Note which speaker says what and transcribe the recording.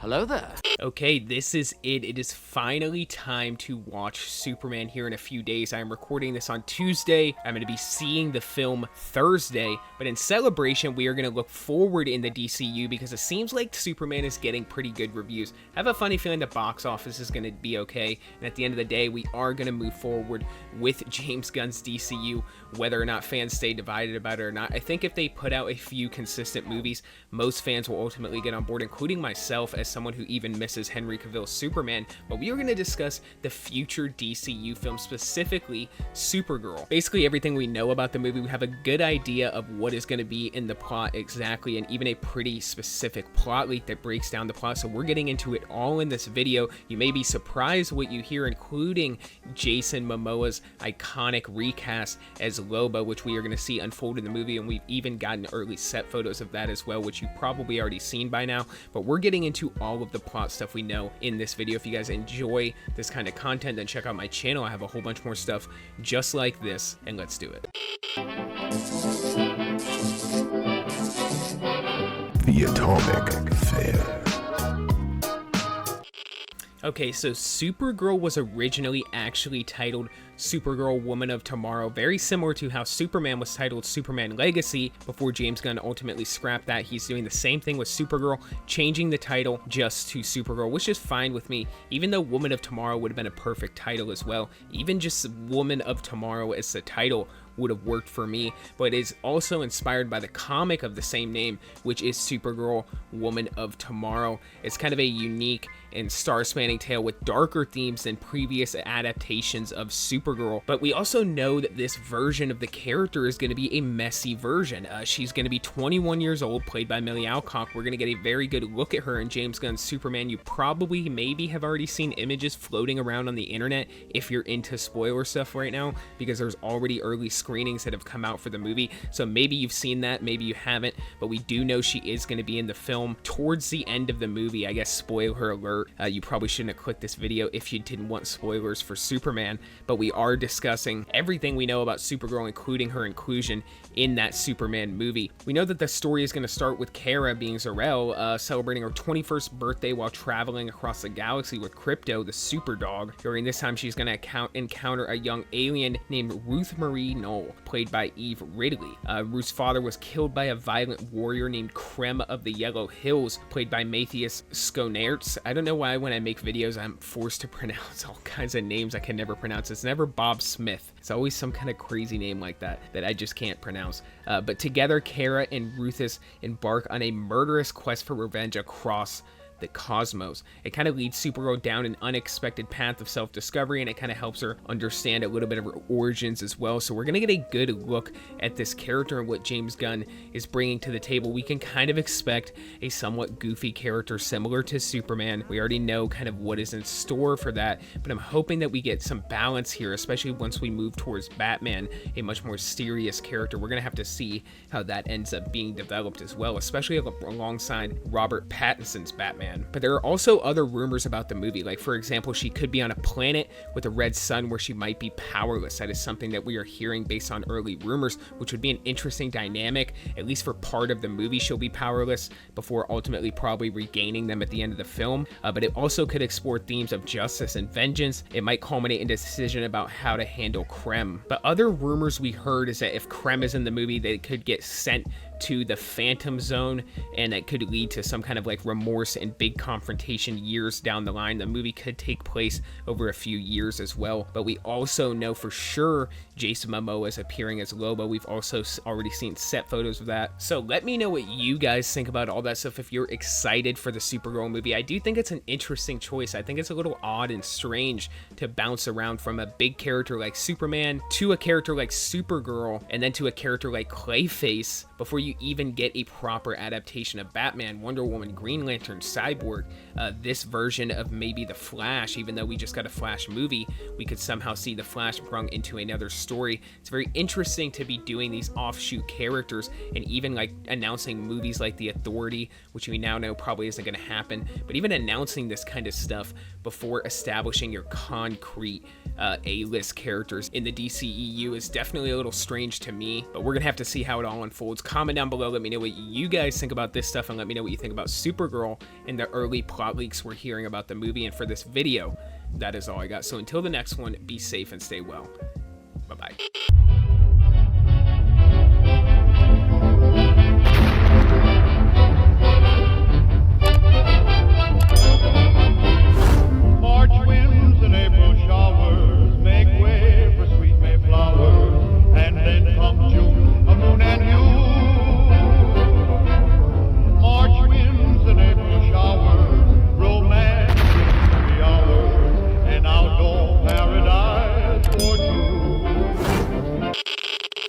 Speaker 1: Hello there.
Speaker 2: Okay, this is it. It is finally time to watch Superman here in a few days. I am recording this on Tuesday. I'm going to be seeing the film Thursday, but in celebration, we are going to look forward in the DCU because it seems like Superman is getting pretty good reviews. I have a funny feeling the box office is going to be okay, and at the end of the day, we are going to move forward with James Gunn's DCU, whether or not fans stay divided about it or not. I think if they put out a few consistent movies, most fans will ultimately get on board, including myself as someone who even misses Henry Cavill's Superman. But we are going to discuss the future DCU film, specifically Supergirl. Basically everything we know about the movie, we have a good idea of what is going to be in the plot exactly, and even a pretty specific plot leak that breaks down the plot. So we're getting into it all in this video. You may be surprised what you hear, including Jason Momoa's iconic recast as Lobo, which we are going to see unfold in the movie, and we've even gotten early set photos of that as well, which you've probably already seen by now. But we're getting into all of the plot stuff we know in this video. If you guys enjoy this kind of content, then check out my channel. I have a whole bunch more stuff just like this, and let's do it.
Speaker 3: The Atomic Affair.
Speaker 2: Okay, so Supergirl was originally actually titled Supergirl Woman of Tomorrow, very similar to how Superman was titled Superman Legacy before James Gunn ultimately scrapped that. He's doing the same thing with Supergirl, changing the title just to Supergirl, which is fine with me, even though Woman of Tomorrow would have been a perfect title as well. Even just Woman of Tomorrow as the title would have worked for me, but it is also inspired by the comic of the same name, which is Supergirl Woman of Tomorrow. It's kind of a unique and star-spanning tale with darker themes than previous adaptations of Supergirl, but we also know that this version of the character is going to be a messy version. She's going to be 21 years old, played by Millie Alcock. We're going to get a very good look at her in James Gunn's Superman. You probably maybe have already seen images floating around on the internet if you're into spoiler stuff right now, because there's already early screenings that have come out for the movie, so maybe you've seen that, maybe you haven't, but we do know she is going to be in the film towards the end of the movie. I guess spoiler alert, you probably shouldn't have clicked this video if you didn't want spoilers for Superman, but we are discussing everything we know about Supergirl, including her inclusion in that Superman movie. We know that the story is going to start with Kara, being Zor-El, celebrating her 21st birthday while traveling across the galaxy with Krypto, the super dog. During this time, she's going to encounter a young alien named Ruth Marie Knoll, played by Eve Ridley. Ruth's father was killed by a violent warrior named Krem of the Yellow Hills, played by Matthias Schoenaerts. I don't know why when I make videos I'm forced to pronounce all kinds of names I can never pronounce. It's never Bob Smith. It's always some kind of crazy name like that I just can't pronounce. But together, Kara and Ruthus embark on a murderous quest for revenge across the cosmos. It kind of leads Supergirl down an unexpected path of self-discovery, and it kind of helps her understand a little bit of her origins as well. So we're going to get a good look at this character and what James Gunn is bringing to the table. We can kind of expect a somewhat goofy character similar to Superman. We already know kind of what is in store for that, but I'm hoping that we get some balance here, especially once we move towards Batman, a much more serious character. We're going to have to see how that ends up being developed as well, especially alongside Robert Pattinson's Batman. But there are also other rumors about the movie, like for example, she could be on a planet with a red sun where she might be powerless. That is something that we are hearing based on early rumors, which would be an interesting dynamic. At least for part of the movie, she'll be powerless before ultimately probably regaining them at the end of the film. But it also could explore themes of justice and vengeance. It might culminate in a decision about how to handle Krem. But other rumors we heard is that if Krem is in the movie, they could get sent to the Phantom Zone, and that could lead to some kind of like remorse and big confrontation years down the line. The movie could take place over a few years as well, but we also know for sure Jason Momoa is appearing as Lobo. We've also already seen set photos of that. So let me know what you guys think about all that stuff if you're excited for the Supergirl movie. I do think it's an interesting choice. I think it's a little odd and strange to bounce around from a big character like Superman to a character like Supergirl and then to a character like Clayface before you even get a proper adaptation of Batman, Wonder Woman, Green Lantern, Cyborg, this version of maybe the Flash. Even though we just got a Flash movie, we could somehow see the Flash brung into another story. It's very interesting to be doing these offshoot characters and even like announcing movies like The Authority, which we now know probably isn't going to happen, but even announcing this kind of stuff before establishing your concrete A-list characters in the DCEU is definitely a little strange to me, but we're gonna have to see how it all unfolds. comment down below. Let me know what you guys think about this stuff, and let me know what you think about Supergirl and the early plot leaks we're hearing about the movie. And for this video, that is all I got. So until the next one, be safe and stay well. Bye-bye.